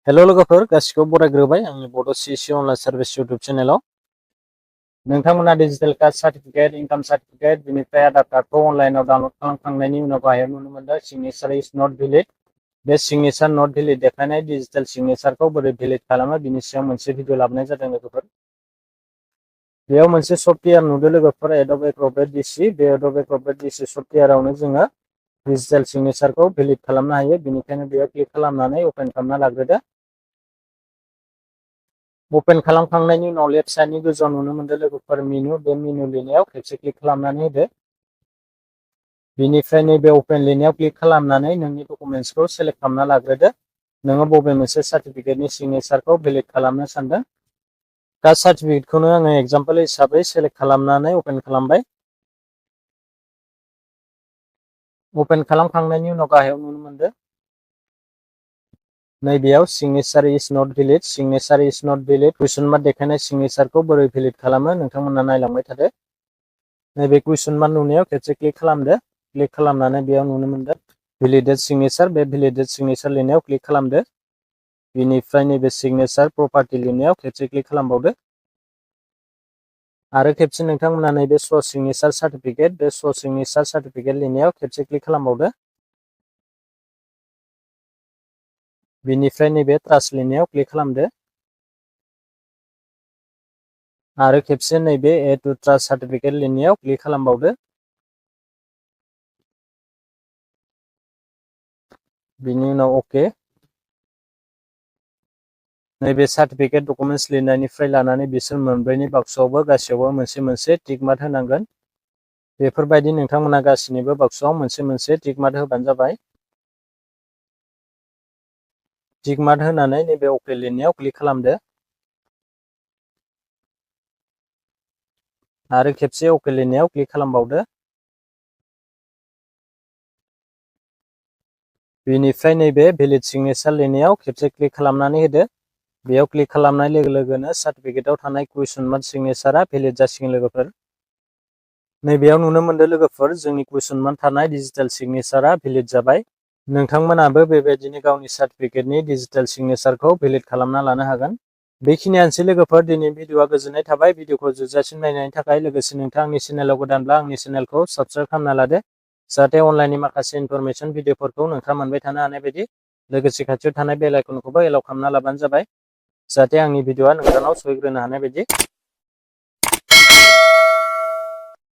हेल' लोगोफोर गासिखौबो बरायग्रोबाय आंनि बड' सिसि अनलाइन सार्भिस इउटुब चेनेलाव नोंथांमोना digital caste certificate income certificate बिनिफ्राय आधार कार्डखौ अनलाइनाव डाउनलड खालामखांनायनि उनाव गाहायाव नुनो मोनदों सिगनेचार इज नट भेलिड बे सिगनेचार नट भेलिड देखायनाय डिजिटेल सिगनेचारखौ बोरै भेलिड खालामो बिनि सायाव मोनसे भिडिअ लाबोनाय जादों लोगोफोर बेयाव मोनसे सफ्टवेयार नुदों लोगोफोर एडब एक्रोबेट डिसि बे एडब एक्रोबेट डिसि सफ्टवेयारावनो जोङो डिजिटेल सिगनेचारखौ भेलिड खालामनो हायो बेनिखायनो बेयाव क्लिक खालामनानै ओपन खालामना लाग्रोदो ओपन खालामखांनायनि उनाव लेफ्ट साइडनि गोजौआव नुनो मोनदों लोगोफोर मेनु बे मेनु लिरनायाव खेबसे क्लिक खालामनानै होदो बेनिफ्राय नैबे ओपन लिरनायाव क्लिक खालामनानै नोंनि डकुमेन्ट्सखौ सेलेक्ट खालामना लाग्रोदो नोङो बबे मोनसे सार्टिफिकेटनि सिगनेचारखौ भेलिड खालामनो सानदों कास्ट सार्टिफिकेटखौनो आङो एग्जाम्पल हिसाबै सेलेक्ट खालामनानै ओपन खालामबाय ओपन खालामखांनायनि उनाव गाहायाव नुनो मोनदों नैबेयाव signature is not valid signature is not valid कुइसन मार्क देखायनाय सिगनेचारखौ बोरै भेलिड खालामो नोंथांमोना नायलांबाय थादो नैबे कुइसन मार्क नुनायाव खेबसे क्लिक खालामदो क्लिक खालामनानै बेयाव नुनो मोनदों भेलिडेट सिगनेचार बे भेलिडेट सिगनेचार लिरनायाव क्लिक खालामदो बेनिफ्राय नैबे सिगनेचार प्रपार्टि लिरनायाव खेबसे क्लिक खालामबावदो आरो खेबसे नोंथांमोना नैबे श' सिगनेचार सार्टिफिकेट बे श' सिगनेचार सार्टिफिकेट लिरनायाव खेबसे क्लिक खालामबावदो बेनिफ्राय नैबे ट्रास्ट लिरनायाव क्लिक खालामदो आरो खेबसे नैबे ए टु ट्रास्ट सार्टिफिकेट लिरनायाव क्लिक खालामबावदो बिनि उनाव अके नैबे सार्टिफिकेट डकुमेन्ट्स लिरनायनिफ्राय लानानै बिसोर मोनब्रैनि बक्सआवबो गासैयावबो मोनसे मोनसे टिक मार्क होनांगोन बेफोरबायदि नोंथांमोना गासैनिबो बक्सआव मोनसे मोनसे टिक मार्क होबानो जाबाय टिक मार्क होनानै नैबे अके लिरनायाव क्लिक खालामदो आरो खेबसे अके लिरनायाव क्लिक खालामबावदो बेनिफ्राय नैबे भेलिड सिगनेचार लिरनायाव खेबसे क्लिक खालामनानै होदो बेयाव क्लिक खालामनाय लोगो लोगोनो सार्टिफिकेटआव थानाय कुइसन मार्क सिगनेचारा भेलिड जासिगोन लोगोफोर नैबेयाव नुनो मोनदों लोगोफोर जोंनि कुइसन मार्क थानाय डिजिटेल सिगनेचारा भेलिड जाबाय नोंथांमोनाबो बेबायदिनो गावनि सार्टिफिकेटनि डिजिटेल सिगनेचारखौ भेलिड खालामना लानो हागोन बेखिनियानोसै लोगोफोर दिनै भिडिअआ गोजोननाय थाबाय भिडिअखौ जोबजासिम नायनायनि थाखाय लोगोसे नोंथाङा आंनि चेनेलाव गोदानब्ला आंनि चेनेलखौ साबस्क्राइब खालामना लादो जाहाथे अनलाइननि माखासे इनफरमेशन भिडिअफोरखौ नोंथाङा मोनबाय थानो हानाय बायदि लोगोसे खाथियाव थानाय बेल आइकनखौबो एलाउ खालामना लाबानो जाबाय जाहाथे आंनि भिडिअआ नोंथांनाव सहैग्रोनो हानाय बायदि